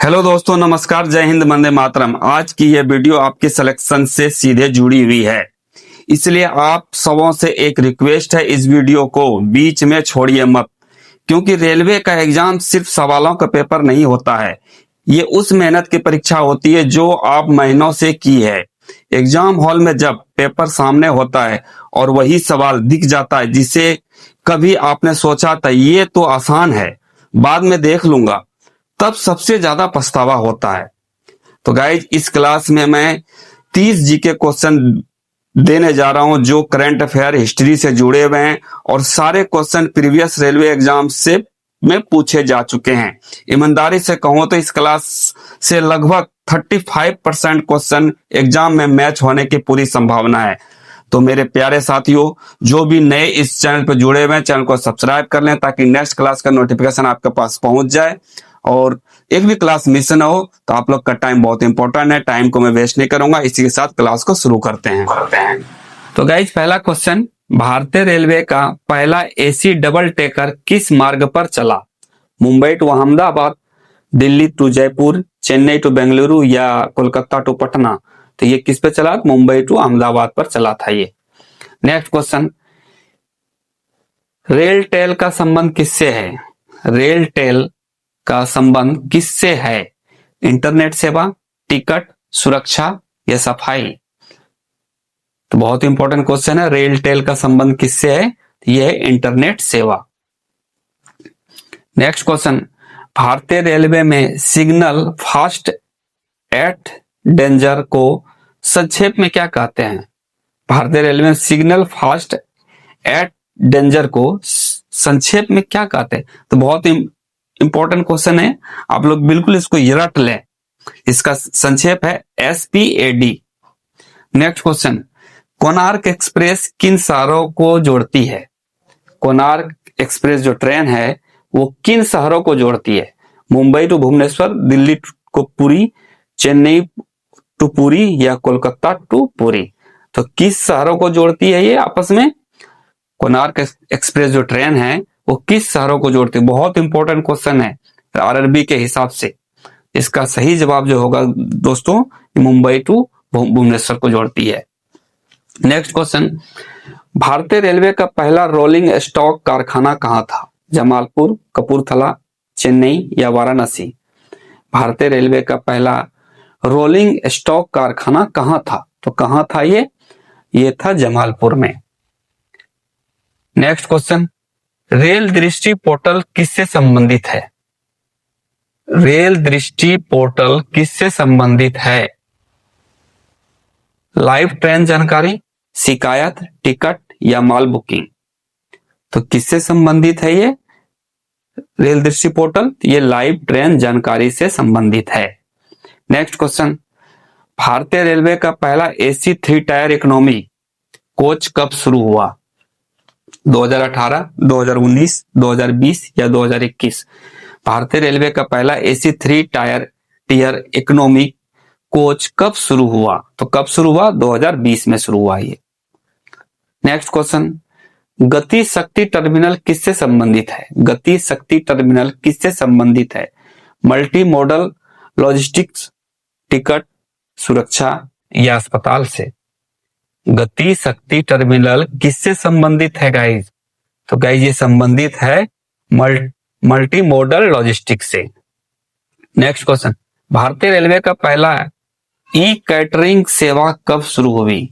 Hello दोस्तों, नमस्कार, जय हिंद, वंदे मातरम। आज की यह वीडियो आपके सिलेक्शन से सीधे जुड़ी हुई है, इसलिए आप सबों से एक रिक्वेस्ट है, इस वीडियो को बीच में छोड़िए मत। क्योंकि रेलवे का एग्जाम सिर्फ सवालों का पेपर नहीं होता है, ये उस मेहनत की परीक्षा होती है जो आप महीनों से की है। एग्जाम हॉल में जब पेपर सामने होता है और वही सवाल दिख जाता है जिसे कभी आपने सोचा था ये तो आसान है, बाद में देख लूंगा, तब सबसे ज्यादा पछतावा होता है। तो गाइज, इस क्लास में मैं 30 जीके क्वेश्चन देने जा रहा हूं जो करंट अफेयर हिस्ट्री से जुड़े हुए हैं और सारे क्वेश्चन प्रीवियस रेलवे एग्जाम से में पूछे जा चुके हैं। ईमानदारी से कहूं तो इस क्लास से लगभग 35% क्वेश्चन एग्जाम में मैच होने की पूरी संभावना है। तो मेरे प्यारे साथियों, जो भी नए इस चैनल पर जुड़े हुए हैं, चैनल को सब्सक्राइब कर लें ताकि नेक्स्ट क्लास का नोटिफिकेशन आपके पास पहुंच जाए और एक भी क्लास मिस ना हो। तो आप लोग का टाइम बहुत इंपॉर्टेंट है, टाइम को मैं वेस्ट नहीं करूंगा। इसी के साथ क्लास को शुरू करते हैं। तो गाइज, पहला क्वेश्चन, भारतीय रेलवे का पहला एसी डबल टेकर किस मार्ग पर चला? Mumbai to Ahmedabad, Delhi to Jaipur, Chennai to Bengaluru या कोलकाता टू पटना? तो ये किस पे चला? मुंबई टू अहमदाबाद पर चला था ये। नेक्स्ट क्वेश्चन, रेल टेल का संबंध किससे है? रेल टेल का संबंध किससे है? इंटरनेट सेवा, टिकट, सुरक्षा या सफाई? तो बहुत इंपॉर्टेंट क्वेश्चन है, रेल टेल का संबंध किससे है? यह है इंटरनेट सेवा। नेक्स्ट क्वेश्चन, भारतीय रेलवे में सिग्नल फास्ट एट डेंजर को संक्षेप में क्या कहते हैं? भारतीय रेलवे में सिग्नल फास्ट एट डेंजर को संक्षेप में क्या कहते हैं? तो बहुत इंपॉर्टेंट क्वेश्चन है, आप लोग बिल्कुल इसको रट लें। इसका संक्षेप है SPAD। Next question, Konark express किन शहरों को जोड़ती है? कोणार्क एक्सप्रेस जो ट्रेन है वो किन शहरों को जोड़ती है? मुंबई टू भुवनेश्वर, दिल्ली को पुरी, चेन्नई टू पुरी या कोलकाता टू पुरी? तो किस शहरों को जोड़ती है ये आपस में? कोणार्क एक्सप्रेस जो ट्रेन है वो किस शहरों को जोड़ती है? बहुत इंपॉर्टेंट क्वेश्चन है RRB के हिसाब से। इसका सही जवाब जो होगा दोस्तों, मुंबई टू भुवनेश्वर को जोड़ती है। नेक्स्ट क्वेश्चन, भारतीय रेलवे का पहला रोलिंग स्टॉक कारखाना कहां था? जमालपुर, कपूरथला, चेन्नई या वाराणसी? भारतीय रेलवे का पहला रोलिंग स्टॉक कारखाना कहां था? तो कहां था ये था जमालपुर में। नेक्स्ट क्वेश्चन, रेल दृष्टि पोर्टल किससे संबंधित है? रेल दृष्टि पोर्टल किससे संबंधित है? लाइव ट्रेन जानकारी, शिकायत, टिकट या माल बुकिंग? तो किससे संबंधित है ये रेल दृष्टि पोर्टल? ये लाइव ट्रेन जानकारी से संबंधित है। नेक्स्ट क्वेश्चन, भारतीय रेलवे का पहला AC 3 टायर इकोनॉमी कोच कब शुरू हुआ? 2018, 2019, 2020 या 2021? भारतीय रेलवे का पहला AC 3 टियर इकोनॉमी कोच कब शुरू हुआ? तो कब शुरू हुआ? 2020 में शुरू हुआ ये। नेक्स्ट क्वेश्चन, गति शक्ति टर्मिनल किससे संबंधित है? गति शक्ति टर्मिनल किससे संबंधित है? मल्टी मॉडल लॉजिस्टिक्स, टिकट, सुरक्षा या अस्पताल से? गति शक्ति टर्मिनल किससे संबंधित है गाइज? तो गाइज ये संबंधित है मल्टी मॉडल लॉजिस्टिक्स से। नेक्स्ट क्वेश्चन, भारतीय रेलवे का पहला ई कैटरिंग सेवा कब शुरू हुई?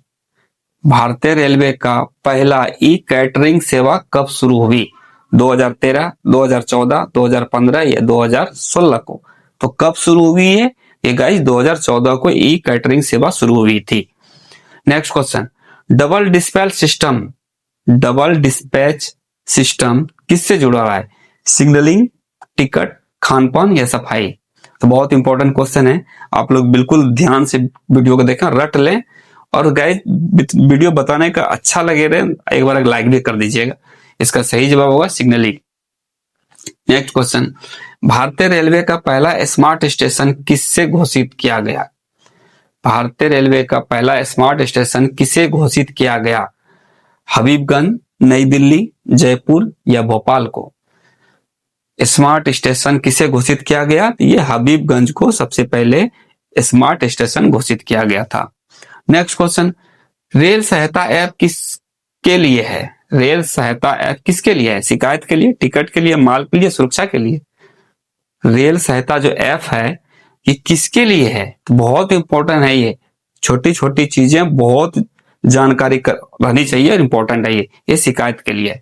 भारतीय रेलवे का पहला ई कैटरिंग सेवा कब शुरू हुई? 2013, 2014, 2015 या 2016 को? तो कब शुरू हुई है ये गाइज? 2014 को ई कैटरिंग सेवा शुरू हुई थी। Next question, double dispatch system किससे जुड़ा हुआ है? सिग्नलिंग, टिकट, खान-पान या सफाई? तो बहुत इंपॉर्टेंट क्वेश्चन है, आप लोग बिल्कुल ध्यान से वीडियो को देखें, रट लें और गाइस वीडियो बताने का अच्छा लगे रहे एक बार लाइक भी कर दीजिएगा। इसका सही जवाब होगा सिग्नलिंग। नेक्स्ट क्वेश्चन, भारतीय रेलवे का पहला स्मार्ट स्टेशन किससे घोषित किया गया? भारतीय रेलवे का पहला स्मार्ट स्टेशन किसे घोषित किया गया? हबीबगंज, नई दिल्ली, जयपुर या भोपाल को? स्मार्ट स्टेशन किसे घोषित किया गया? ये हबीबगंज को सबसे पहले स्मार्ट स्टेशन घोषित किया गया था। नेक्स्ट क्वेश्चन, रेल सहायता ऐप किसके लिए है? रेल सहायता ऐप किसके लिए है? शिकायत के लिए, टिकट के लिए, माल के लिए, सुरक्षा के लिए? रेल सहायता जो ऐप है ये किसके लिए है? तो बहुत इंपॉर्टेंट है ये, छोटी छोटी चीजें बहुत जानकारी रहनी चाहिए और इंपॉर्टेंट है ये शिकायत के लिए।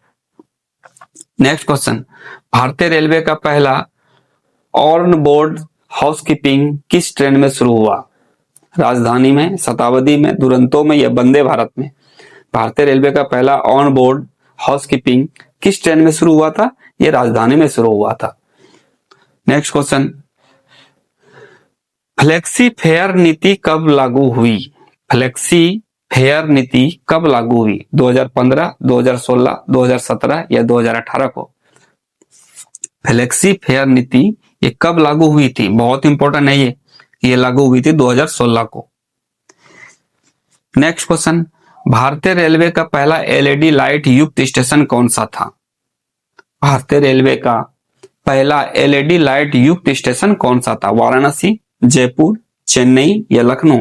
नेक्स्ट क्वेश्चन, भारतीय रेलवे का पहला ऑन बोर्ड हाउसकीपिंग किस ट्रेन में शुरू हुआ? राजधानी में, शताब्दी में, दुरंतो में या वंदे भारत में? भारतीय रेलवे का पहला ऑन बोर्ड हाउसकीपिंग किस ट्रेन में शुरू हुआ था? यह राजधानी में शुरू हुआ था। नेक्स्ट क्वेश्चन, फ्लेक्सी फेयर नीति कब लागू हुई? फ्लेक्सी फेयर नीति कब लागू हुई? 2015, 2016, 2017 या 2018 को? फ्लेक्सी फेयर नीति ये कब लागू हुई थी? बहुत इंपॉर्टेंट है ये लागू हुई थी 2016 को। नेक्स्ट क्वेश्चन, भारतीय रेलवे का पहला एलईडी लाइट युक्त स्टेशन कौन सा था? भारतीय रेलवे का पहला एलईडी लाइट युक्त स्टेशन कौन सा था? वाराणसी, जयपुर, चेन्नई या लखनऊ?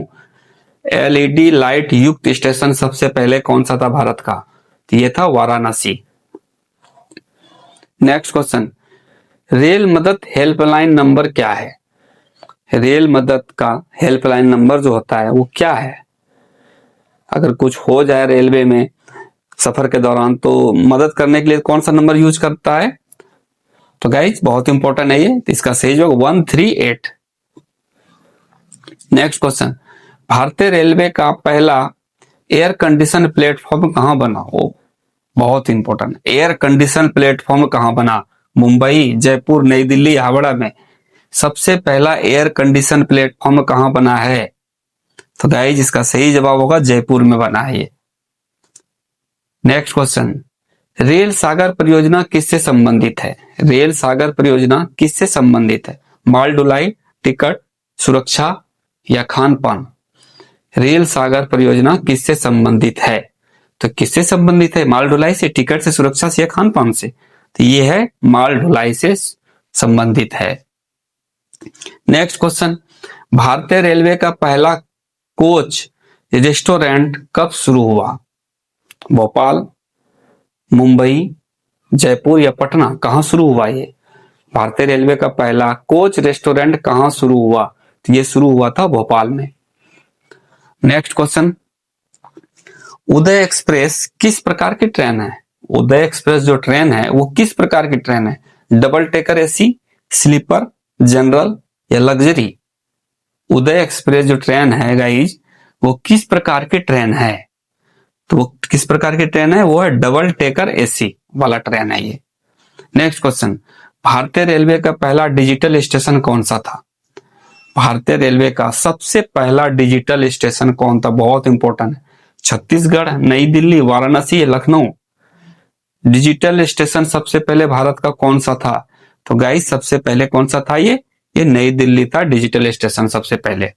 एलईडी लाइट युक्त स्टेशन सबसे पहले कौन सा था भारत का? तो ये था वाराणसी। नेक्स्ट क्वेश्चन, रेल मदद हेल्पलाइन नंबर क्या है? रेल मदद का हेल्पलाइन नंबर जो होता है वो क्या है? अगर कुछ हो जाए रेलवे में सफर के दौरान तो मदद करने के लिए कौन सा नंबर यूज करता है? तो गाइज बहुत इंपॉर्टेंट है ये, तो इसका सही जवाब 138। नेक्स्ट क्वेश्चन, भारतीय रेलवे का पहला एयर कंडीशन प्लेटफॉर्म कहां बना? वो बहुत इंपॉर्टेंट, एयर कंडीशन प्लेटफॉर्म कहां बना? मुंबई, जयपुर, नई दिल्ली, हावड़ा में? सबसे पहला एयर कंडीशन प्लेटफॉर्म कहां बना है? तो गाइज इसका सही जवाब होगा जयपुर में बना है ये। नेक्स्ट क्वेश्चन, रेल सागर परियोजना किससे संबंधित है? रेल सागर परियोजना किससे संबंधित है? माल ढुलाई, टिकट, सुरक्षा या खान पान? रेल सागर परियोजना किससे संबंधित है? तो किससे संबंधित है? माल ढुलाई से, टिकट से, सुरक्षा से या खान पान से? तो ये है माल ढुलाई से संबंधित है। नेक्स्ट क्वेश्चन, भारतीय रेलवे का पहला कोच रेस्टोरेंट कब शुरू हुआ? भोपाल, मुंबई, जयपुर या पटना? कहां शुरू हुआ ये? भारतीय रेलवे का पहला कोच रेस्टोरेंट कहां शुरू हुआ? तो ये शुरू हुआ था भोपाल में। नेक्स्ट क्वेश्चन, उदय एक्सप्रेस किस प्रकार की ट्रेन है? उदय एक्सप्रेस जो ट्रेन है वो किस प्रकार की ट्रेन है? Double decker AC, sleeper, general या लग्जरी? उदय एक्सप्रेस जो ट्रेन है गाइज वो किस प्रकार की ट्रेन है? तो वो किस प्रकार की ट्रेन है? वो है डबल टेकर एसी वाला ट्रेन है ये। नेक्स्ट क्वेश्चन, भारतीय रेलवे का पहला डिजिटल स्टेशन कौन सा था? भारतीय रेलवे का सबसे पहला डिजिटल स्टेशन कौन था? बहुत इंपॉर्टेंट है। छत्तीसगढ़, नई दिल्ली, वाराणसी या लखनऊ? डिजिटल स्टेशन सबसे पहले भारत का कौन सा था? तो गाइस सबसे पहले कौन सा था? ये नई दिल्ली था डिजिटल स्टेशन सबसे पहले।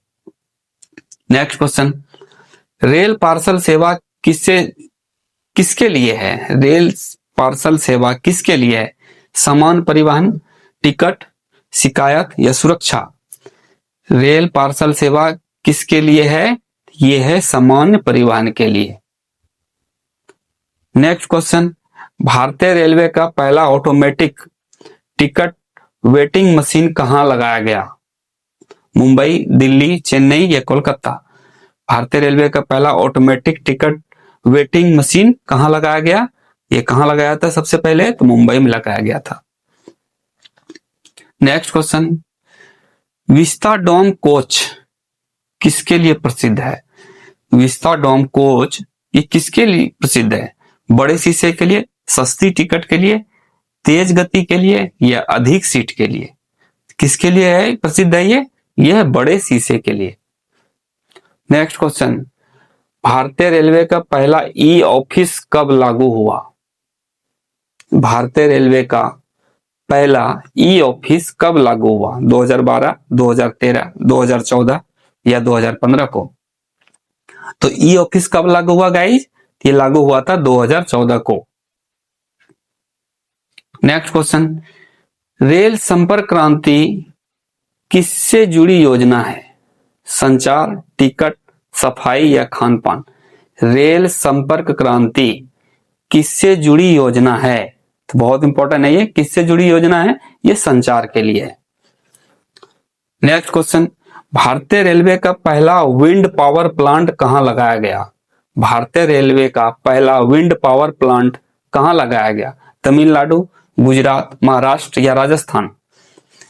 नेक्स्ट क्वेश्चन, रेल पार्सल सेवा किसके लिए है? रेल पार्सल सेवा किसके लिए है? सामान परिवहन, टिकट, शिकायत या सुरक्षा? रेल पार्सल सेवा किसके लिए है? ये है सामान्य परिवहन के लिए। नेक्स्ट क्वेश्चन, भारतीय रेलवे का पहला ऑटोमेटिक टिकट वेटिंग मशीन कहां लगाया गया? मुंबई, दिल्ली, चेन्नई या कोलकाता? भारतीय रेलवे का पहला ऑटोमेटिक टिकट वेटिंग मशीन कहां लगाया गया? ये कहां लगाया था सबसे पहले? तो मुंबई में लगाया गया था। नेक्स्ट क्वेश्चन, विस्टाडोम कोच किसके लिए प्रसिद्ध है? विस्टाडोम कोच ये किसके लिए प्रसिद्ध है? बड़े शीशे के लिए, सस्ती टिकट के लिए, तेज गति के लिए या अधिक सीट के लिए? किसके लिए है प्रसिद्ध है ये है बड़े शीशे के लिए। नेक्स्ट क्वेश्चन, भारतीय रेलवे का पहला ई ऑफिस कब लागू हुआ? भारतीय रेलवे का पहला ई ऑफिस कब लागू हुआ? 2012, 2013, 2014 या 2015 को? तो ई ऑफिस कब लागू हुआ गाइस? ये लागू हुआ था 2014 को। नेक्स्ट क्वेश्चन, रेल संपर्क क्रांति किससे जुड़ी योजना है? संचार, टिकट, सफाई या खान पान? रेल संपर्क क्रांति किससे जुड़ी योजना है? तो बहुत इंपॉर्टेंट है ये, किससे जुड़ी योजना है? ये संचार के लिए है। नेक्स्ट क्वेश्चन, भारतीय रेलवे का पहला विंड पावर प्लांट कहां लगाया गया? भारतीय रेलवे का पहला विंड पावर प्लांट कहां लगाया गया? तमिलनाडु, गुजरात, महाराष्ट्र या राजस्थान?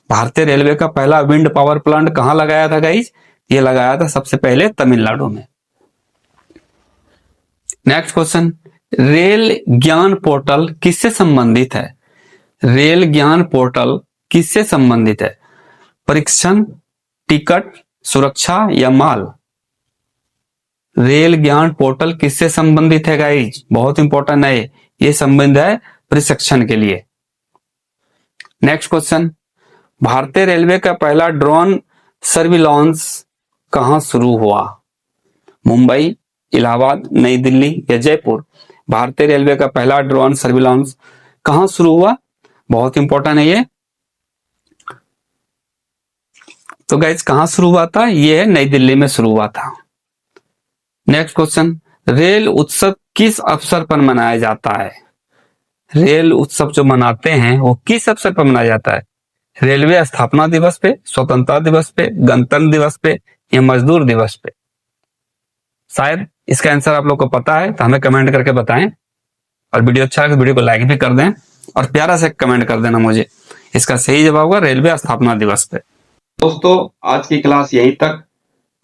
भारतीय रेलवे का पहला विंड पावर प्लांट कहां लगाया था गाइस? ये लगाया था सबसे पहले तमिलनाडु में। नेक्स्ट क्वेश्चन, रेल ज्ञान पोर्टल किससे संबंधित है? रेल ज्ञान पोर्टल किससे संबंधित है? परीक्षण, टिकट, सुरक्षा या माल? रेल ज्ञान पोर्टल किससे संबंधित है गाइज? बहुत इंपॉर्टेंट है ये संबंध है प्रशिक्षण के लिए। नेक्स्ट क्वेश्चन, भारतीय रेलवे का पहला ड्रोन सर्विलांस कहां शुरू हुआ? मुंबई, इलाहाबाद, नई दिल्ली या जयपुर? भारतीय रेलवे का पहला ड्रोन सर्विलांस कहां शुरू हुआ? बहुत इंपॉर्टेंट है ये। तो गाइज कहां शुरू हुआ था? ये नई दिल्ली में शुरू हुआ था। नेक्स्ट क्वेश्चन, रेल उत्सव किस अवसर पर मनाया जाता है? रेल उत्सव जो मनाते हैं वो किस अवसर पर मनाया जाता है? रेलवे स्थापना दिवस पे, स्वतंत्रता दिवस पे, गणतंत्र दिवस पे या मजदूर दिवस पे? शायद इसका आंसर आप लोग को पता है तो हमें कमेंट करके बताएं, और वीडियो अच्छा लगे तो वीडियो को लाइक भी कर दें और प्यारा से कमेंट कर देना मुझे। इसका सही जवाब होगा रेलवे स्थापना दिवस पे। दोस्तों आज की क्लास यहीं तक।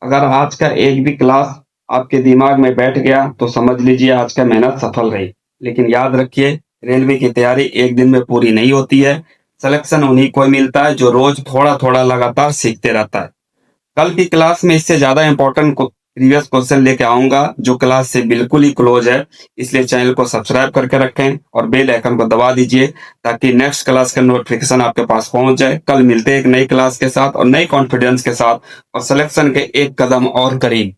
अगर आज का एक भी क्लास आपके दिमाग में बैठ गया तो समझ लीजिए आज का मेहनत सफल रही। लेकिन याद रखिए रेलवे की तैयारी एक दिन में पूरी नहीं होती है। सिलेक्शन उन्हीं को मिलता है जो रोज थोड़ा थोड़ा लगातार सीखते रहता है। कल की क्लास में इससे ज्यादा इंपॉर्टेंट प्रीवियस क्वेश्चन लेके आऊंगा जो क्लास से बिल्कुल ही क्लोज है, इसलिए चैनल को सब्सक्राइब करके रखें और बेल आइकन को दबा दीजिए ताकि नेक्स्ट क्लास का नोटिफिकेशन आपके पास पहुंच जाए। कल मिलते हैं एक नई क्लास के साथ और नई कॉन्फिडेंस के साथ और सिलेक्शन के एक कदम और करीब।